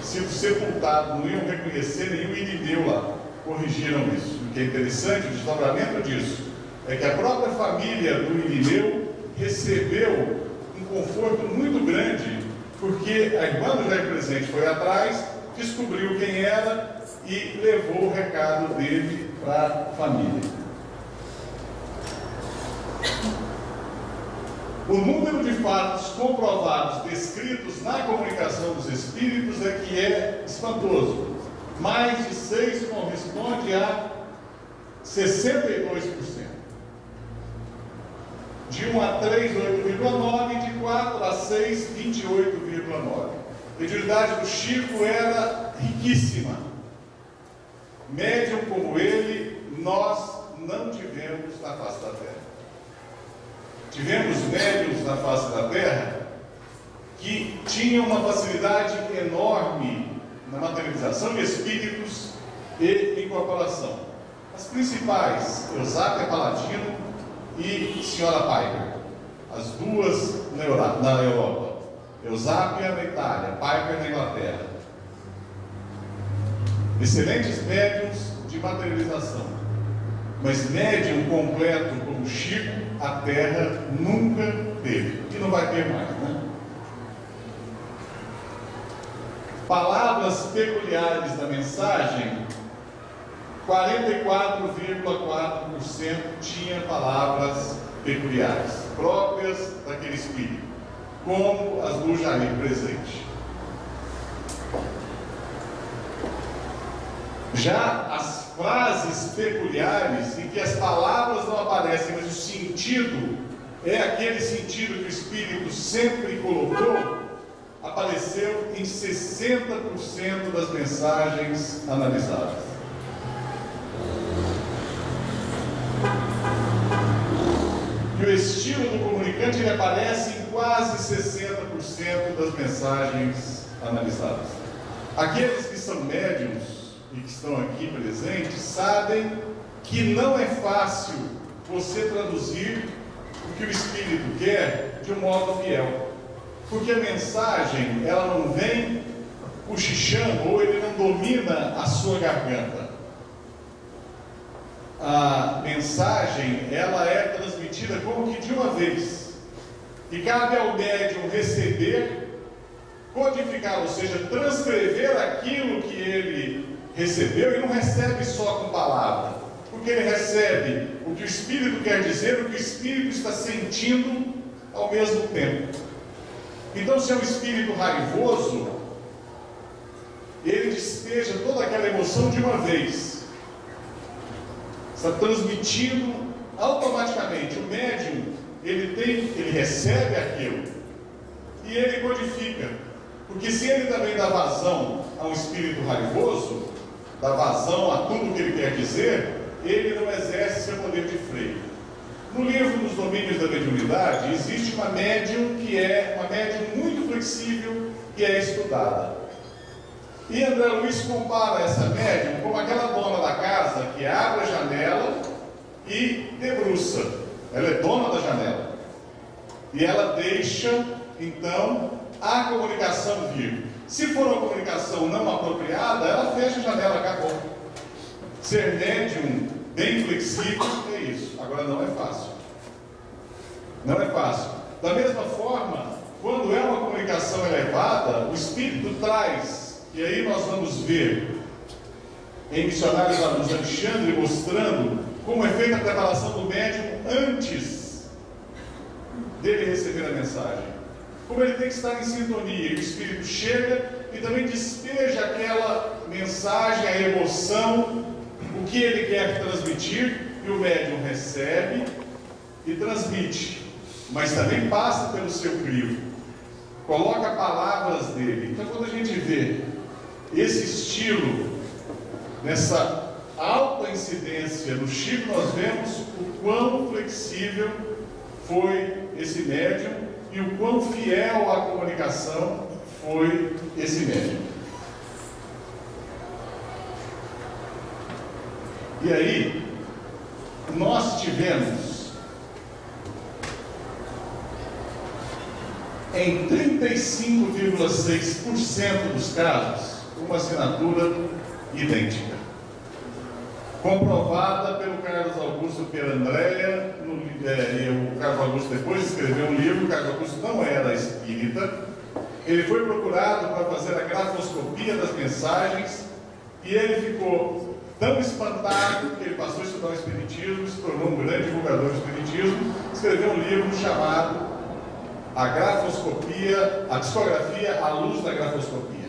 Speaker 3: sido sepultado, não iam reconhecer nenhum Irineu lá. Corrigiram isso. O que é interessante, o desdobramento disso, é que a própria família do Irineu recebeu um conforto muito grande, porque a irmã do Jair Presente foi atrás, descobriu quem era e levou o recado dele para a família. O número de fatos comprovados descritos na comunicação dos espíritos é que é espantoso. Mais de 6 corresponde a 62%. De 1 a 3, 8,9%, e de 4 a 6, 28,9%. A mediunidade do Chico era riquíssima. Médium como ele, nós não tivemos na face da terra. tivemos médiuns na face da Terra que tinham uma facilidade enorme na materialização de espíritos e incorporação. As principais, Eusápia Paladino e Senhora Piper, as duas na Europa. Eusápia na Itália, Piper na Inglaterra. Excelentes médiuns de materialização, mas médium completo como Chico, a Terra nunca teve, e não vai ter mais, né? Palavras peculiares da mensagem, 44,4% tinha palavras peculiares, próprias daquele espírito, como as do Jair presente. Já as frases peculiares, em que as palavras não aparecem, mas o sentido é aquele sentido que o Espírito sempre colocou, apareceu em 60% das mensagens analisadas. E o estilo do comunicante ele aparece em quase 60% das mensagens analisadas. Aqueles que são médiuns e que estão aqui presentes sabem que não é fácil você traduzir o que o Espírito quer de um modo fiel, porque a mensagem ela não vem cochichando ou ele não domina a sua garganta. A mensagem ela é transmitida como que de uma vez, e cabe ao médium receber, codificar, ou seja, transcrever aquilo que ele recebeu, e não recebe só com palavra, porque ele recebe o que o Espírito quer dizer, o que o Espírito está sentindo ao mesmo tempo. Então, se é um espírito raivoso, ele despeja toda aquela emoção de uma vez, está transmitindo automaticamente. O médium ele recebe aquilo e ele codifica, porque se ele também dá vazão a um espírito raivoso, dá vazão a tudo que ele quer dizer, ele não exerce seu poder de freio. No livro dos Domínios da Mediunidade, existe uma médium que é uma médium muito flexível, que é estudada. E André Luiz compara essa médium como aquela dona da casa que abre a janela e debruça. Ela é dona da janela. E ela deixa, então, a comunicação vir. Se for uma comunicação não apropriada, ela fecha a janela, acabou. Ser médium bem flexível é isso. Agora não é fácil. Não é fácil. Da mesma forma, quando é uma comunicação elevada, o Espírito traz, e aí nós vamos ver em Missionários da Luz Alexandre mostrando como é feita a preparação do médium antes dele receber a mensagem. Como ele tem que estar em sintonia, o Espírito chega e também despeja aquela mensagem, a emoção, o que ele quer transmitir, e o médium recebe e transmite, mas também passa pelo seu crivo, coloca palavras dele. Então, quando a gente vê esse estilo, nessa alta incidência no Chico, nós vemos o quão flexível foi esse médium e o quão fiel à comunicação foi esse médium. E aí, nós tivemos em 35,6% dos casos uma assinatura idêntica, comprovada pelo Carlos Augusto Pierandrea. O Carlos Augusto depois escreveu um livro. O Carlos Augusto não era espírita, ele foi procurado para fazer a grafoscopia das mensagens e ele ficou tão espantado que ele passou a estudar o Espiritismo, se tornou um grande divulgador do Espiritismo, escreveu um livro chamado A Grafoscopia, a Psicografia à Luz da Grafoscopia.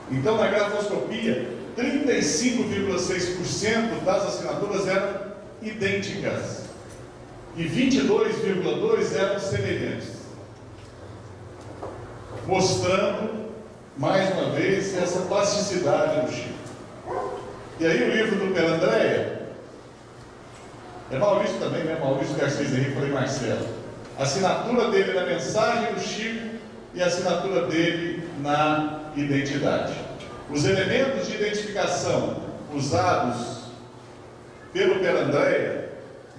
Speaker 3: Então, na grafoscopia, 35,6% das assinaturas eram idênticas e 22,2% eram semelhantes, mostrando mais uma vez essa plasticidade do Chico. E aí o livro do Pierandrea É Maurício também, né? Maurício Garcês Henrique, falei Marcelo. A assinatura dele na mensagem do Chico e a assinatura dele na identidade. Os elementos de identificação usados pelo Andréia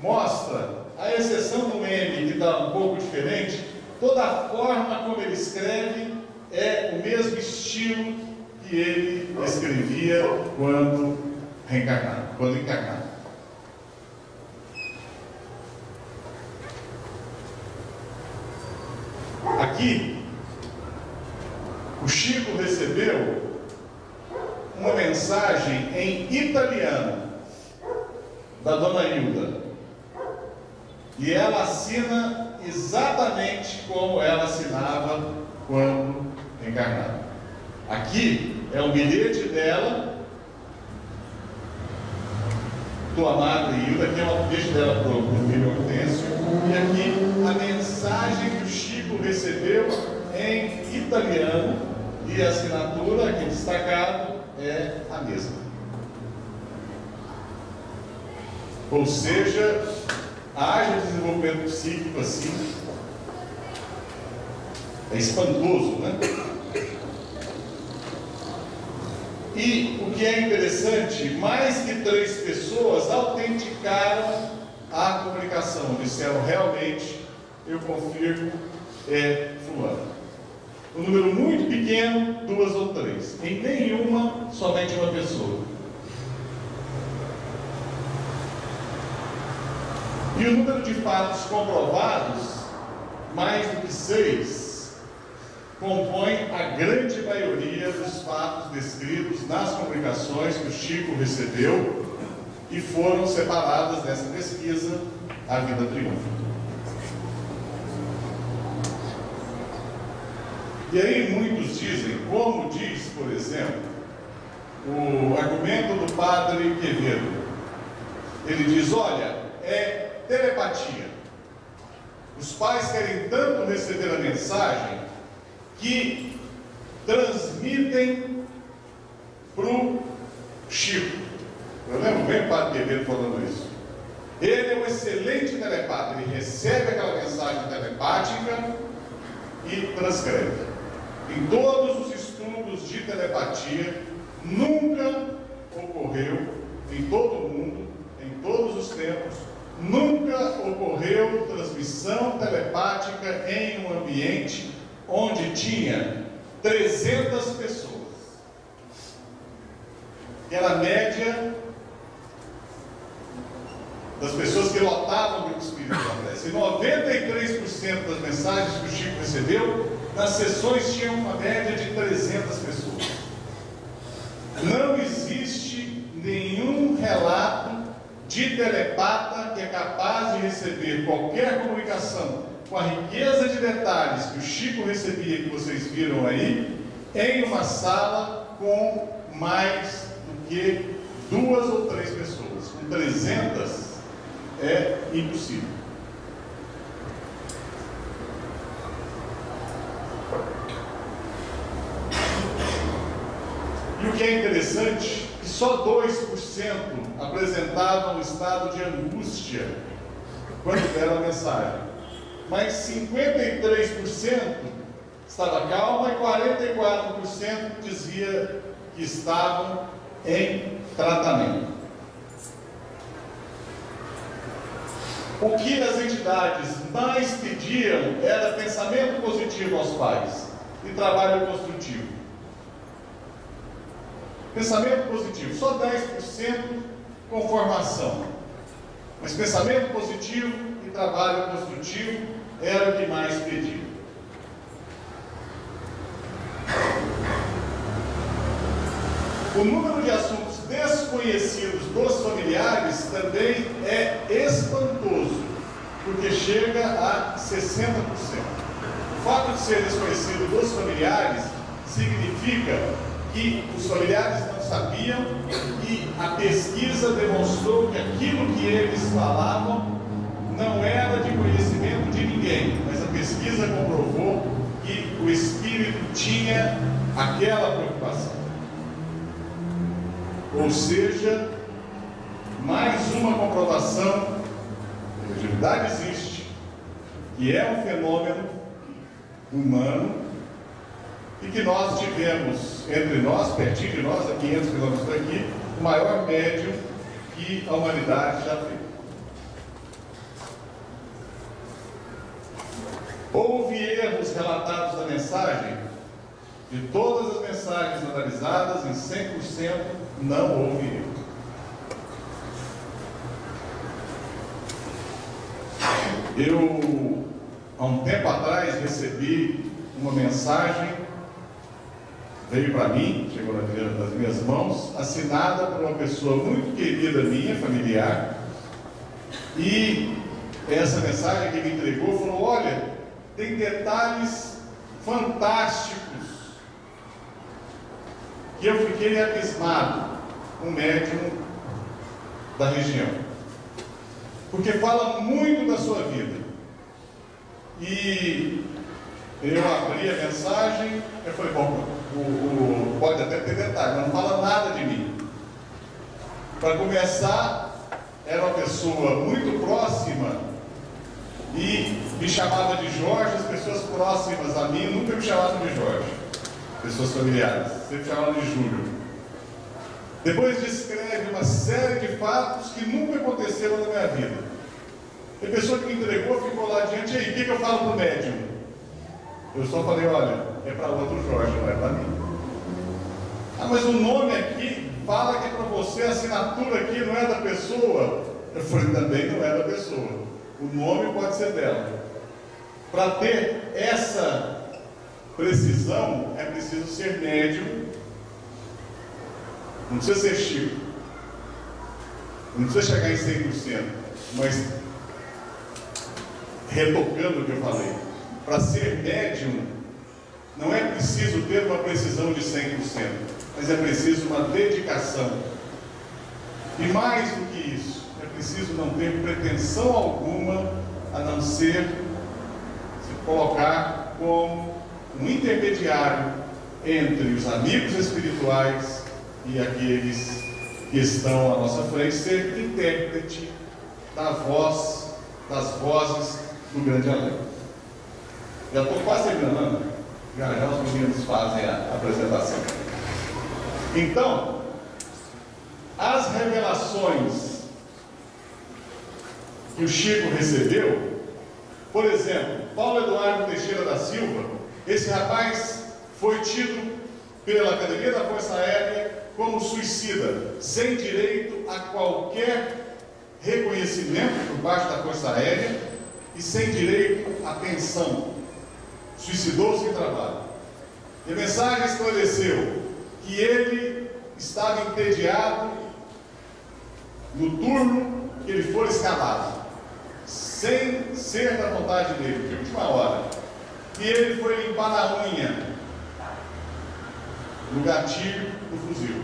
Speaker 3: mostra, à exceção do M, que está um pouco diferente, toda a forma como ele escreve é o mesmo estilo que ele escrevia quando encarnado. Aqui, o Chico recebeu uma mensagem em italiano da Dona Hilda, e ela assina exatamente como ela assinava quando encarnada. Aqui é um bilhete dela, do amado Hilda, aqui é um bilhete dela para o filho Hortêncio, e aqui a mensagem que o Chico recebeu em italiano, e a assinatura aqui destacado é a mesma. Ou seja, haja desenvolvimento psíquico assim, é espantoso, né? E o que é interessante, mais que 3 pessoas autenticaram a comunicação, disseram realmente, eu confirmo, é fulano. Um número muito pequeno, 2 ou 3. Em nenhuma, somente uma pessoa. E o número de fatos comprovados, mais do que 6, compõe a grande maioria dos fatos descritos nas comunicações que o Chico recebeu e foram separadas nessa pesquisa, A Vida Triunfa. E aí muitos dizem, como diz, por exemplo, o argumento do padre Quevedo. Ele diz, olha, é telepatia. Os pais querem tanto receber a mensagem que transmitem para o Chico. Eu lembro bem o padre Quevedo falando isso. Ele é um excelente telepata, ele recebe aquela mensagem telepática e transcreve. Em todos os estudos de telepatia, nunca ocorreu, em todo o mundo, em todos os tempos, nunca ocorreu transmissão telepática em um ambiente onde tinha 300 pessoas. Que era a média das pessoas que lotavam o grupo espírita da Prece. E 93% das mensagens que o Chico recebeu, nas sessões tinham uma média de 300 pessoas. Não existe nenhum relato de telepata que é capaz de receber qualquer comunicação com a riqueza de detalhes que o Chico recebia, que vocês viram aí, em uma sala com mais do que 2 ou 3 pessoas. Com 300 é impossível. E o que é interessante, que só 2% apresentavam um estado de angústia quando deram a mensagem. Mas 53% estava calma e 44% dizia que estavam em tratamento. O que as entidades mais pediam era pensamento positivo aos pais e trabalho construtivo. Pensamento positivo, só 10% com formação. Mas pensamento positivo e trabalho construtivo era o que mais pediam. O número de assuntos desconhecidos dos familiares também é espantoso, porque chega a 60%. O fato de ser desconhecido dos familiares significa que os familiares não sabiam e a pesquisa demonstrou que aquilo que eles falavam não era de conhecimento de ninguém, mas a pesquisa comprovou que o espírito tinha aquela preocupação. Ou seja, mais uma comprovação A mediunidade existe, e é um fenômeno humano, e que nós tivemos entre nós, pertinho de nós, a 500 quilômetros daqui, o maior médium que a humanidade já teve. Houve erros relatados na mensagem? De todas as mensagens analisadas, em 100% não houve erro. Eu, há um tempo atrás, recebi uma mensagem, veio para mim, chegou nas minhas mãos, assinada por uma pessoa muito querida minha, familiar, e essa mensagem que me entregou falou: olha, tem detalhes fantásticos que eu fiquei abismado, um médium da região, porque fala muito da sua vida. E eu abri a mensagem, eu falei: bom, pode até ter detalhe, mas não fala nada de mim. Para começar, era uma pessoa muito próxima e me chamava de Jorge. As pessoas próximas a mim nunca me chamavam de Jorge, pessoas familiares, sempre chamavam de Júlio. Depois descreve uma série de fatos que nunca aconteceram na minha vida. A pessoa que me entregou ficou lá adiante: e aí, o que eu falo para o médium? Eu só falei: olha, é para outro Jorge, não é para mim. Ah, mas o nome aqui fala que é para você, a assinatura aqui não é da pessoa. Eu falei: também não é da pessoa. O nome pode ser dela. Para ter essa precisão, é preciso ser médium. Não precisa ser Chico, não precisa chegar em 100%, mas retocando o que eu falei, para ser médium não é preciso ter uma precisão de 100%, mas é preciso uma dedicação. E mais do que isso, é preciso não ter pretensão alguma, a não ser se colocar como um intermediário entre os amigos espirituais e aqueles que estão à nossa frente, ser intérprete da voz, das vozes do grande além. Já estou quase terminando, já os meninos fazem a apresentação. Então, as revelações que o Chico recebeu, por exemplo, Paulo Eduardo Teixeira da Silva, esse rapaz foi tido pela Academia da Força Aérea como suicida, sem direito a qualquer reconhecimento por parte da Força Aérea e sem direito à pensão. Suicidou-se em trabalho. E a mensagem esclareceu que ele estava entediado no turno que ele for escalado, sem ser da vontade dele, de última hora. E ele foi limpar a unha no gatilho do fuzil.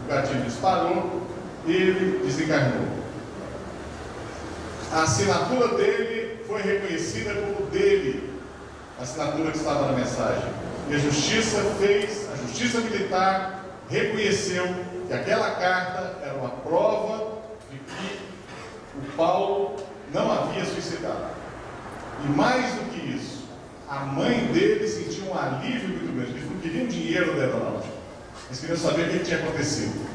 Speaker 3: O gatilho disparou, ele desencarnou. A assinatura dele foi reconhecida como dele, a assinatura que estava na mensagem. E a justiça militar reconheceu que aquela carta era uma prova de que o Paulo não havia suicidado. E mais do que isso, a mãe dele sentiu um alívio muito grande. Eles não queriam dinheiro da aeronáutica, eles queriam saber o que tinha acontecido.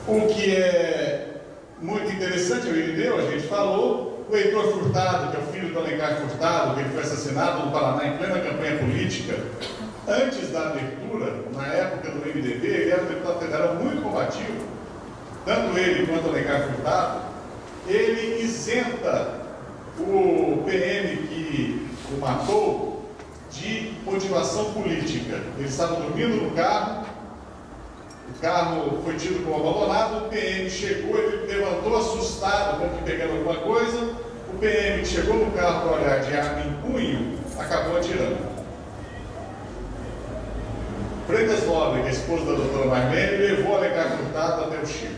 Speaker 3: O que é muito interessante, o Irineu, a gente falou, o Heitor Furtado, que é o filho do Alencar Furtado, que ele foi assassinado no Paraná em plena campanha política, antes da abertura, na época do MDB, ele era um deputado federal muito combativo, tanto ele quanto o Alencar Furtado. Ele isenta o PM que o matou de motivação política. Ele estava dormindo no carro, o carro foi tido como abandonado, o PM chegou, ele levantou assustado, como que pegando alguma coisa. O PM que chegou no carro para olhar de arma em punho, acabou atirando. Freitas Nobre, que é a esposa da doutora Marlene, levou o Alencar Furtado até o Chico,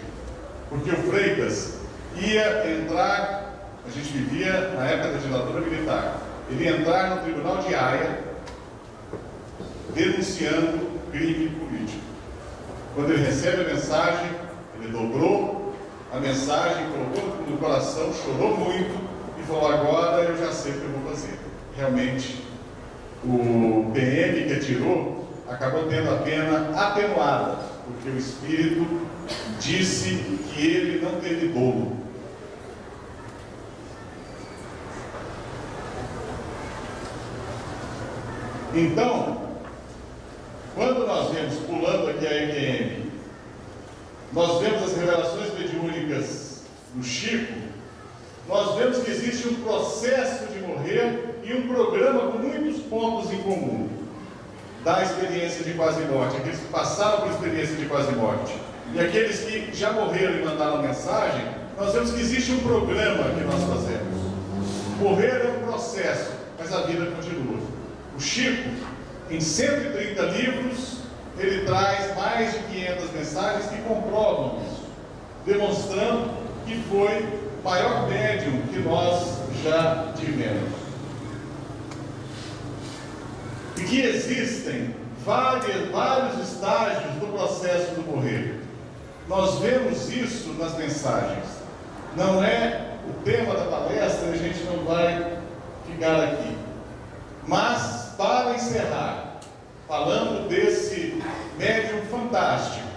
Speaker 3: porque o Freitas ia entrar, a gente vivia na época da ditadura militar, ele ia entrar no Tribunal de Haia denunciando crime político. Quando ele recebe a mensagem, ele dobrou a mensagem, colocou no coração, chorou muito e falou: agora eu já sei o que eu vou fazer. Realmente, o PM que atirou acabou tendo a pena atenuada, porque o espírito disse que ele não teve dolo. Então, quando nós vemos, pulando aqui a EQM, nós vemos as revelações mediúnicas do Chico, nós vemos que existe um processo de morrer e um programa com muitos pontos em comum da experiência de quase morte, aqueles que passaram por experiência de quase morte e aqueles que já morreram e mandaram mensagem. Nós vemos que existe um programa que nós fazemos. Morrer é um processo, mas a vida continua. O Chico, em 130 livros, ele traz mais de 500 mensagens que comprovam isso, demonstrando que foi o maior médium que nós já tivemos. E que existem vários estágios do processo do morrer. Nós vemos isso nas mensagens. Não é o tema da palestra, a gente não vai ficar aqui. Mas, para encerrar, falando desse médium fantástico,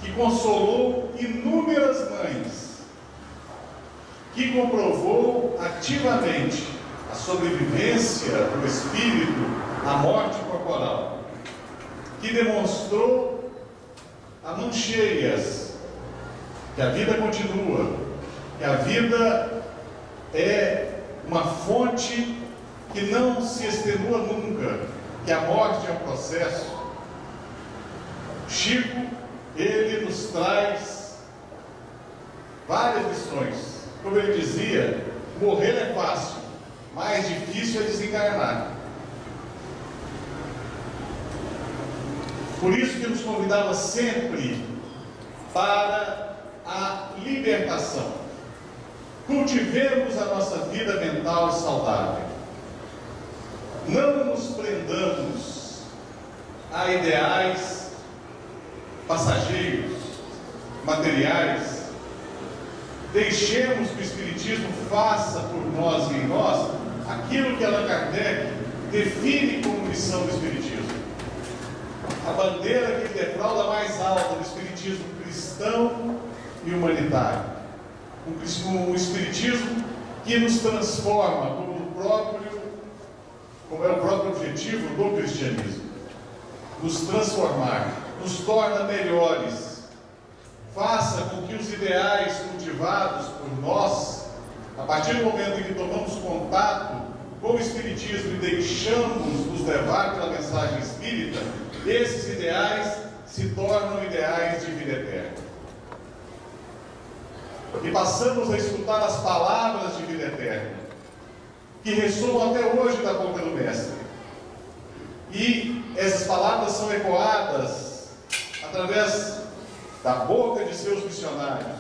Speaker 3: que consolou inúmeras mães, que comprovou ativamente a sobrevivência do espírito à morte corporal, que demonstrou a mãos cheias que a vida continua, que a vida é uma fonte que não se extenua nunca, que a morte é um processo. Chico, ele nos traz várias lições. Como ele dizia, morrer é fácil, mais difícil é desencarnar. Por isso que nos convidava sempre para a libertação. Cultivemos a nossa vida mental saudável. Não nos prendamos a ideais passageiros, materiais. Deixemos que o Espiritismo faça por nós e em nós aquilo que Allan Kardec define como missão do Espiritismo. A bandeira que defrauda mais alta do Espiritismo cristão e humanitário. Um Espiritismo que nos transforma como é o próprio objetivo do cristianismo. Nos transformar, nos torna melhores. Faça com que os ideais cultivados por nós, a partir do momento em que tomamos contato com o Espiritismo e deixamos nos levar pela mensagem espírita, esses ideais se tornam ideais de vida eterna. E passamos a escutar as palavras de vida eterna, que ressoam até hoje da boca do Mestre. E essas palavras são ecoadas através da boca de seus missionários.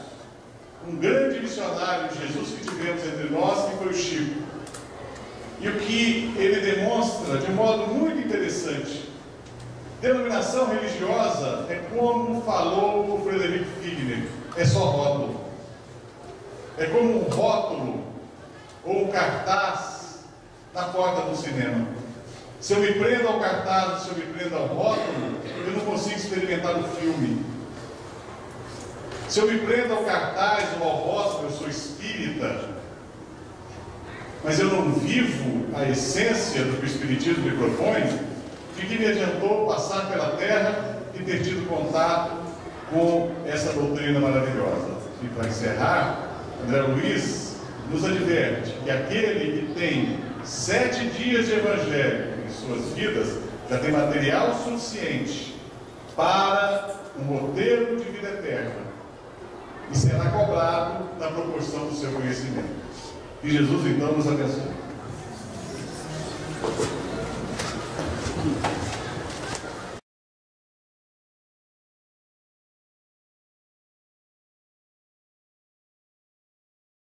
Speaker 3: Um grande missionário de Jesus que tivemos entre nós, que foi o Chico. E o que ele demonstra de modo muito interessante: denominação religiosa é como falou o Frederico Figner, é só rótulo. É como um rótulo ou um cartaz na porta do cinema. Se eu me prendo ao cartaz, se eu me prendo ao rótulo, eu não consigo experimentar o filme. Se eu me prendo ao cartaz ou ao rótulo, eu sou espírita, mas eu não vivo a essência do que o Espiritismo me propõe, de que me adiantou passar pela Terra e ter tido contato com essa doutrina maravilhosa. E para encerrar, André Luiz nos adverte que aquele que tem 7 dias de Evangelho em suas vidas já tem material suficiente para um roteiro de vida eterna e será cobrado na proporção do seu conhecimento. Que Jesus então nos abençoe.